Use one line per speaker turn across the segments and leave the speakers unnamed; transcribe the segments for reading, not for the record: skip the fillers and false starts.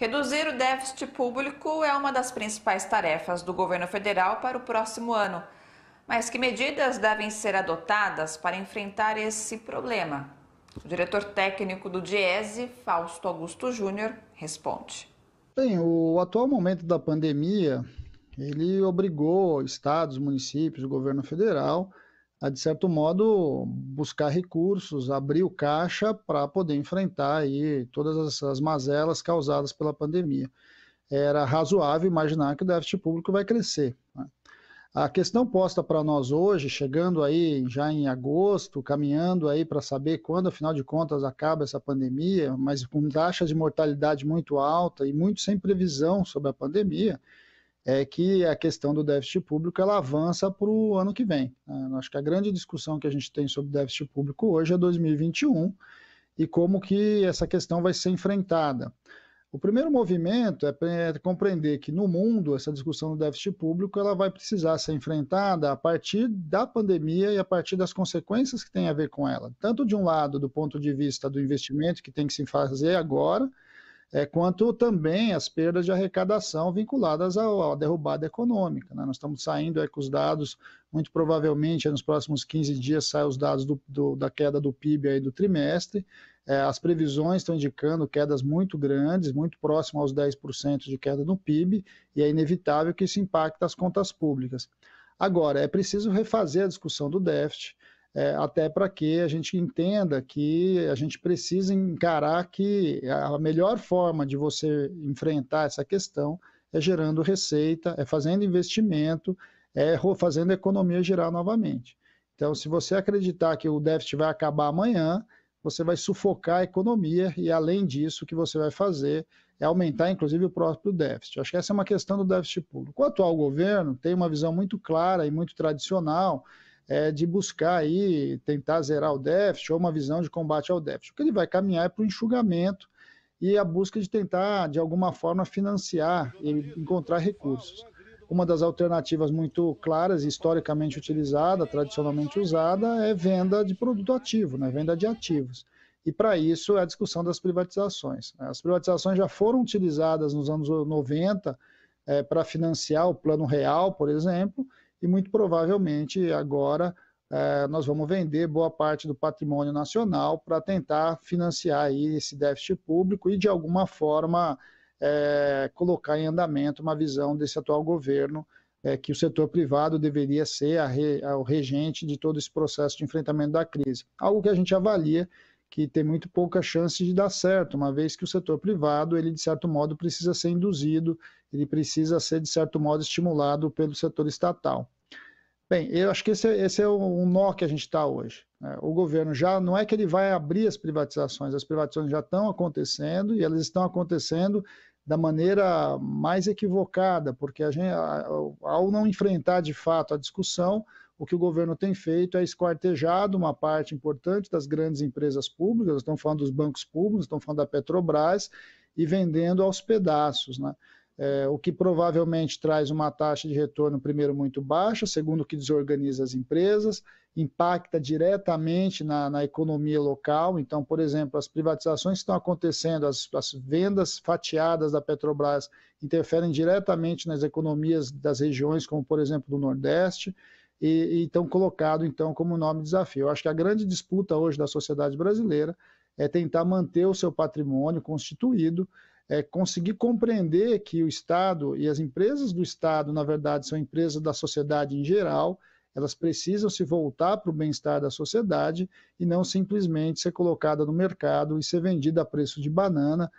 Reduzir o déficit público é uma das principais tarefas do governo federal para o próximo ano. Mas que medidas devem ser adotadas para enfrentar esse problema? O diretor técnico do DIEESE, Fausto Augusto Júnior, responde.
Bem, o atual momento da pandemia, ele obrigou estados, municípios, o governo federal a, de certo modo, buscar recursos, abrir o caixa para poder enfrentar aí todas as mazelas causadas pela pandemia. Era razoável imaginar que o déficit público vai crescer, né? A questão posta para nós hoje, chegando aí já em agosto, caminhando aí para saber quando, afinal de contas, acaba essa pandemia, mas com taxa de mortalidade muito alta e muito sem previsão sobre a pandemia, é que a questão do déficit público ela avança para o ano que vem, né? Acho que a grande discussão que a gente tem sobre déficit público hoje é 2021 e como que essa questão vai ser enfrentada. O primeiro movimento é compreender que no mundo essa discussão do déficit público ela vai precisar ser enfrentada a partir da pandemia e a partir das consequências que tem a ver com ela. Tanto de um lado, do ponto de vista do investimento que tem que se fazer agora, quanto também as perdas de arrecadação vinculadas à derrubada econômica, né? Nós estamos saindo com os dados, muito provavelmente nos próximos 15 dias saem os dados da queda do PIB aí do trimestre. As previsões estão indicando quedas muito grandes, muito próximas aos 10% de queda no PIB, e é inevitável que isso impacte as contas públicas. Agora, é preciso refazer a discussão do déficit, até para que a gente entenda que a gente precisa encarar que a melhor forma de você enfrentar essa questão é gerando receita, é fazendo investimento, é fazendo a economia girar novamente. Então, se você acreditar que o déficit vai acabar amanhã, você vai sufocar a economia e, além disso, o que você vai fazer é aumentar, inclusive, o próprio déficit. Acho que essa é uma questão do déficit público. O atual governo tem uma visão muito clara e muito tradicional de buscar aí, tentar zerar o déficit ou uma visão de combate ao déficit. O que ele vai caminhar é para o enxugamento e a busca de tentar, de alguma forma, financiar e encontrar recursos. Uma das alternativas muito claras e historicamente utilizada, tradicionalmente usada, é venda de produto ativo, né? Venda de ativos. E para isso é a discussão das privatizações. As privatizações já foram utilizadas nos anos 90 para financiar o Plano Real, por exemplo, e muito provavelmente agora nós vamos vender boa parte do patrimônio nacional para tentar financiar aí esse déficit público e, de alguma forma, colocar em andamento uma visão desse atual governo, que o setor privado deveria ser o regente de todo esse processo de enfrentamento da crise. Algo que a gente avalia que tem muito pouca chance de dar certo, uma vez que o setor privado, ele de certo modo precisa ser induzido, ele precisa ser de certo modo estimulado pelo setor estatal. Bem, eu acho que esse é o nó que a gente está hoje, né? O governo já, não é que ele vai abrir as privatizações já estão acontecendo e elas estão acontecendo da maneira mais equivocada, porque ao não enfrentar de fato a discussão, o que o governo tem feito é esquartejado uma parte importante das grandes empresas públicas, estamos falando dos bancos públicos, estamos falando da Petrobras, e vendendo aos pedaços, né? O que provavelmente traz uma taxa de retorno, primeiro, muito baixa, segundo, que desorganiza as empresas, impacta diretamente na economia local. Então, por exemplo, as privatizações que estão acontecendo, as vendas fatiadas da Petrobras interferem diretamente nas economias das regiões, como, por exemplo, do Nordeste, e estão colocados, então, como nome desafio. Eu acho que a grande disputa hoje da sociedade brasileira é tentar manter o seu patrimônio constituído, conseguir compreender que o Estado e as empresas do Estado, na verdade, são empresas da sociedade em geral, elas precisam se voltar para o bem-estar da sociedade e não simplesmente ser colocada no mercado e ser vendida a preço de banana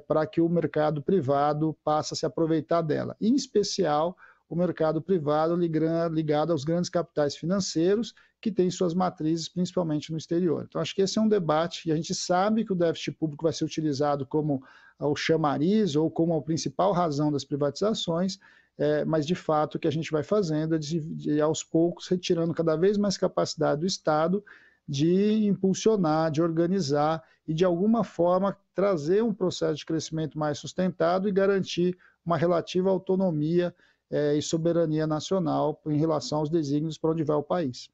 para que o mercado privado passe a se aproveitar dela. Em especial, o mercado privado ligado aos grandes capitais financeiros que têm suas matrizes principalmente no exterior. Então, acho que esse é um debate e a gente sabe que o déficit público vai ser utilizado como o chamariz ou como a principal razão das privatizações, mas de fato o que a gente vai fazendo é de aos poucos retirando cada vez mais capacidade do Estado de impulsionar, de organizar e de alguma forma trazer um processo de crescimento mais sustentado e garantir uma relativa autonomia e soberania nacional em relação aos desígnios para onde vai o país.